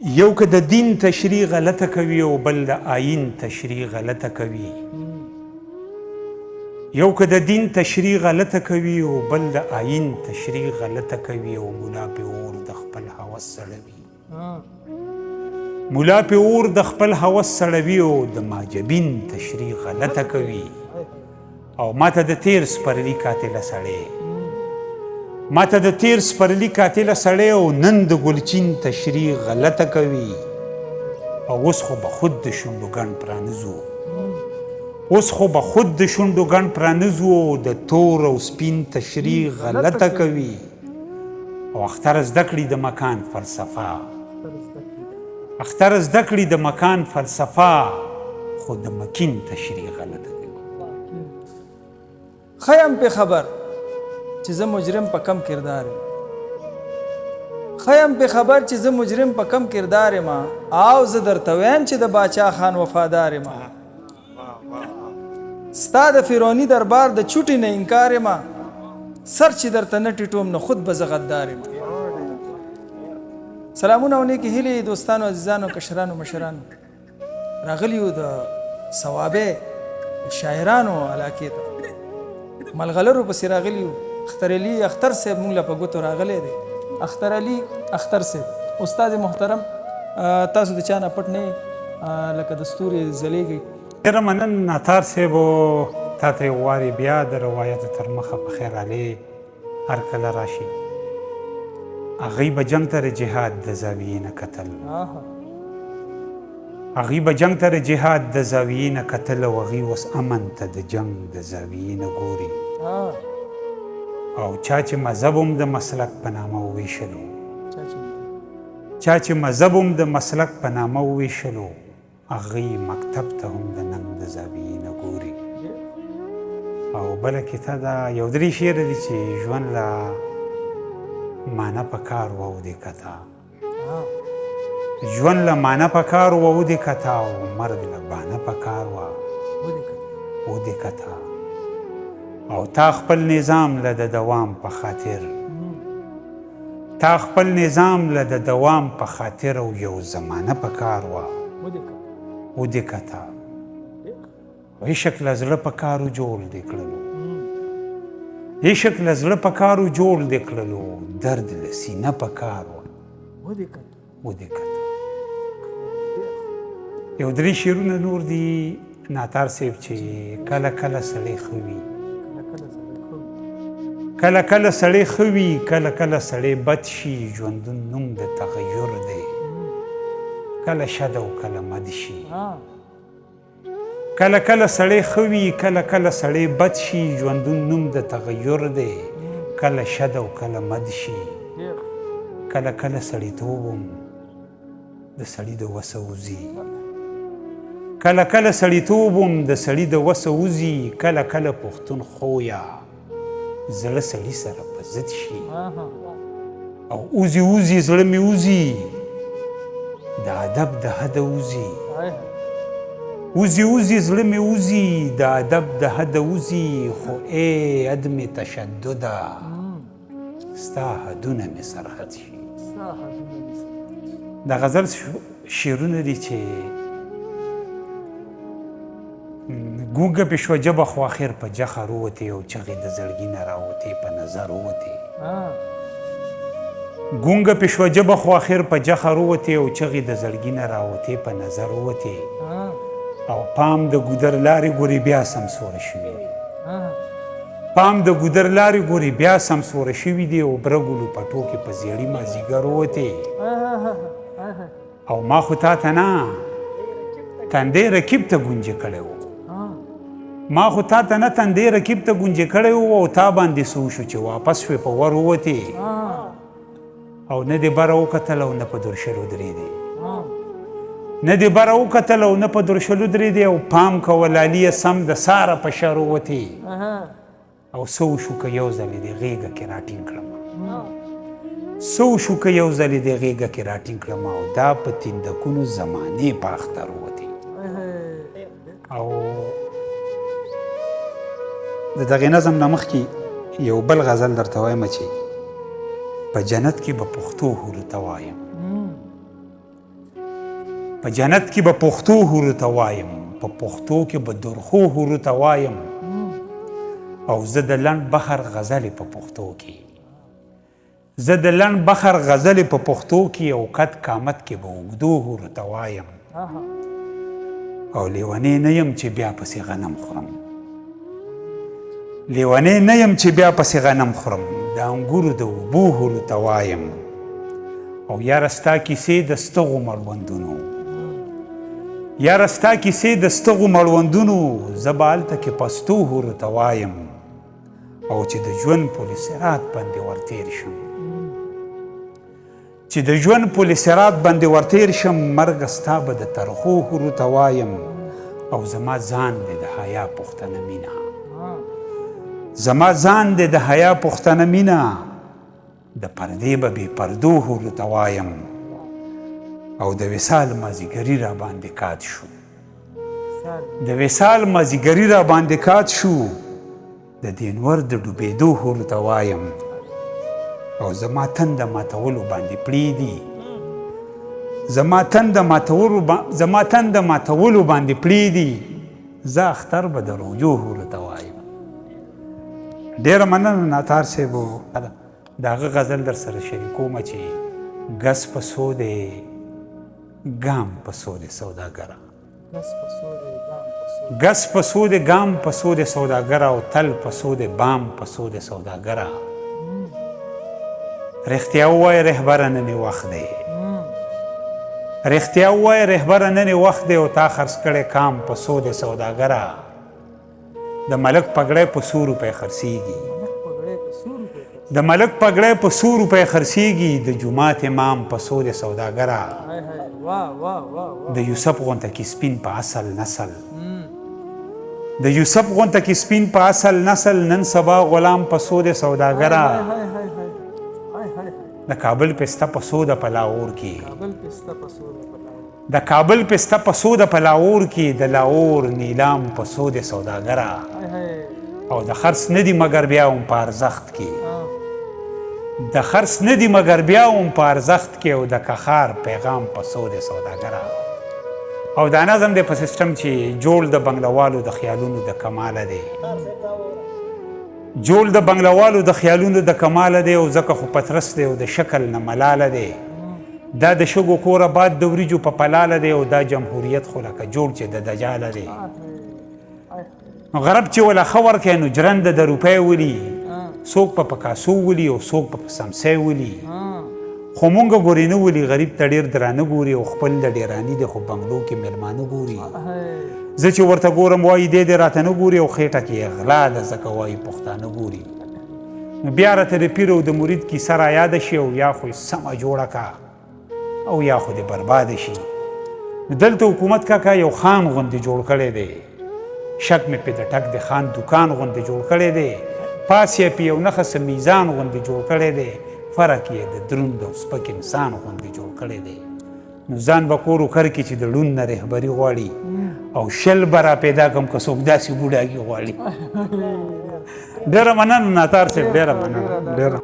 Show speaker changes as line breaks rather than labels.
یو که د دین تشریح غلطه کوي او بل د آیین تشریح غلطه کوي یو که د دین تشریح غلطه کوي او بل د آیین تشریح غلطه کوي او ملا پې اور د خپل هوس سړوي ملا پې اور د خپل هوس سړوي او د ماجبین تشریح غلطه کوي او ماته د تیر سپرلي قاتله سړی ماته د تیر سپرلي قاتله سړی او نن د ګلچین تشریح غلطه کوي او اوس خو به خود د شونډو ګڼ پرانیزو اوس خو به خود د شونډو ګڼ پرانیزو او د تور او سپین تشریح غلطه کوي او اختر زده کړي د مکان فلسفه اختر زده کړي د مکان فلسفه خو د مکین تشریح غلطه کوي
خیم په خبر چې زه مجرم په کم کردار یم خیم په خبر چې زه مجرم په کم کردار یم او زه درته وایم چې د باچا خان وفادار یم ستا د فرعوني دربار د چوټي نه انکار یم سر چې درته نه ټیټوم نه خود به زه غدار یم سلامونه او نیکې هیلې دوستانو عزیزانو کشرانو مشرانو راغلیو د صوابې شاعرانو علاقې ته ملغلرو پسې راغلیو اختر علي اختر صاحب مونږ له په ګوتو راغلی دی اختر علي اختر صاحب استاد محترم تاسو د چا نه پټ نه لکه د ستوري ځلیږئ
ډېره مننه عطار صاحب تا ته یو وارې بیا د روایت تر مخه په خیر علي هر کله راشي هغوی به جنګ ته د جهاد د زاویې نه کتل هغوی به جنګ ته د جهاد د زاویې نه کتل او هغوی اوس امن ته د جنګ د زاویې نه ګوري او چا چې مذهب هم د مسلک په نامه وویشلو چا چې مذهب هم د مسلک په نامه وویشلو هغوی مکتب ته هم د ننګ د زاویې نه ګوري او بله کیسه ده یو درې شعر دي چې ژوند له معنه په کار و او دې کته ژوند له معنه په کار و او دې کته او مرګ له بانه په کار و او دې کته او تا خپل نظام له د دوام په خاطر تا خپل نظام له د دوام په خاطر او یو زمانه په کار و او دې کته عشق له زړه په کارو جوړ دې کړلو عشق له زړه په کارو جوړ دې کړلو درد له سینه په کار و او دې کته یو درې شعرونه نور دي ناتار صاحب چې کله کله سړی ښه وي کله کله سړی ښه وي کله کله سړی بد شي ژوندون نوم د تغیر دی کله شد او کله مد شي کله کله سړی ښه وي کله کله سړی بد شي ژوندون نوم د تغیر دی کله شد او کله مد شي کله کله سړیتوب هم د سړي د وسه وځي کله کله سړیتوب هم د سړي د وسه وځي کله کله پښتون خویه زړه سړي سره په ضد شي او اوزي اوزي زړه مې اوزي د ادب د حده اوزي اوزي اوزي زړه مې اوزي د ادب د حده اوزي خو ای عدم تشدده ستا حدونه مې سرحد شي د غزل شعرونه دي چې ګونګه پې شوه ژبه خو اخر په جخر ووتې او چغې د زړګي نه راوتې په نظر ووتې ګونګه پې شوه ژبه خو اخر په جخر ووتې او چغې د زړګي نه راوتې په نظر ووتې او پام د ګودر لارې ګورې بیا سمسوره شوي دي پام د ګودر لارې ګورې بیا سمسوره شوي دي او برګلو پټو کې په زیړي مازدیګر ووتې او ما خو تا ته نه تندی رکیب ته ګونجې کړی و ما خو تا ته نه تندی رکیب ته ګونجې کړی و او تا باندې څه وشو چې واپس شوې په ور ووتې او نه دې بره وکتل او نه په درشلو درېدې نه دې بره وکتل او نه په درشلو درېدې او پام کوه لاليه سم د ساره په شر ووتې او څه وشو که یو ځلې دې غېږه کې راټینګ کړم څه وشو که یو ځلې دې غېږه کې راټینګ کړم او دا په تندکونو زمانې په اختر ووتې او د دغې نظم نه مخکې یو بل غزل درته وایم چې په جنت کې به پښتو حورو ته وایم په جنت کې به پښتو حورو ته وایم، په پښتو کې به درخو حورو ته وایم، او زه د لنډ بخر غزلې په پښتو کې، زه د لنډ بخر غزلې په پښتو کې او قد قامت کې به اوږدو حورو ته وایم، او لیونی نه یم چې بیا پسې غنم خورم، لیونی نه یم چې بیا پسې غنم خورم، د انګورو د اوبو حورو ته وایم، او یاره ستا کیسې د ستغو مړوندونو، یاره ستا کیسې د ستغو مړوندونو، زه به هلته کې پستو حورو ته وایم، او چې د ژوند پل صراط باندې ورتیر شم، چې د ژوند پل صراط باندې ورتیر شم، مرګ ستا به د ترخو حورو ته وایم، او زما ځان دی د حیا پښتنه مینه، زما ځان دی د حیا پښتنه مینه، د پردې به بې پردو حورو ته وایم، او د وصال مازیګري را باندې کات شو، د وصال مازیګري را باندې کات شو، د دینور د ډوبېدو حورو ته وایم، او زما تنده ماتولو باندې پړېږدي، زما تنده ماتولو باندې پړېږدي، زه اختر به د روجو حورو ته وایم. ډېره مننه ناتار صاحب، د هغه غزل در سره شریکوم چې ګس په سو دی ګام په سو دی سوداګره، ګس په سو دی ګام په سو دی سوداګره، او تل په سو دی بام په سو دی سوداګره، رښتیا ووایه رهبره نن وخت دی، رښتیا ووایه رهبره نن وخت دی، او تا خرڅ کړی کام په سو دی سوداګره، د ملک پګړی په 100 روپۍ خرڅېږي، د ملک پګړی په 100 روپۍ خرڅېږي، د جومات امام په 100 دی سوداګره، د یوسف غونته کې سپین په اصل نسل، د یوسف غونته کې سپین په اصل نسل، نن سبا غلام په 100 دی سوداګره، د کابل پسته په 100 د په لاهور کې، د کابل پسته په 100 د په لاهور کې، د لاهور نیلام په 100 د سوداګره، او د خرڅ نه دي مګر بیا هم په ارزښت کې، د خرڅ نه دي مګر بیا هم په ارزښت کې، او د کخار پیغام په 100 د سوداګره، او دا نظم دی په سیسټم چې جوړ د بنګلوالو د خیالونو د کماله دی، جوړ د بنګلوالو د خیالونو د کماله دی، او ځکه خو پترس دی او د شکل نه ملاله دی، دا د شګو کوره باد د وریجو په پلاله دی، او دا جمهوریت خو لکه جوړ چې د دجاله دی، نو غرب چې ولا ښه ورکوي نو جرنده د روپۍ ولي، څوک په پکاسو ولي او څوک په سمسۍ ولي، خو مونږ ګورې نه ولي، غریب ته ډېر درانه ګوري، او خپل د ډېراني دی خو بنګلو کې میلمانه ګوري، زه چې ورته ګورم وایي دی راته نه ګوري، او خېټه کې غلا ده ځکه وایي پښتانه ګوري، نو بیا راته د پیر او د مرید کیسه را یاده شي، او یا خو یې سمه جوړه کا او یا خو دې برباده شي، نو دلته حکومت کاکا یو خان غوندې جوړ کړی دی، شک مې پې د ټک د خان دوکان غوندې جوړ کړی دی، پاس یې په یو نښه څه میزان غوندې جوړ کړی دی، فرق یې د دروند او سپک انسان غوندې جوړ کړی دی، نو ځان به کور وکړ کې چې د ړوند نه رهبري غواړي، او شل به را پیدا کړم که څوک داسې بوډاګي غواړي. ډېره مننه ناتار صاحب، ډېره مننه، ډېره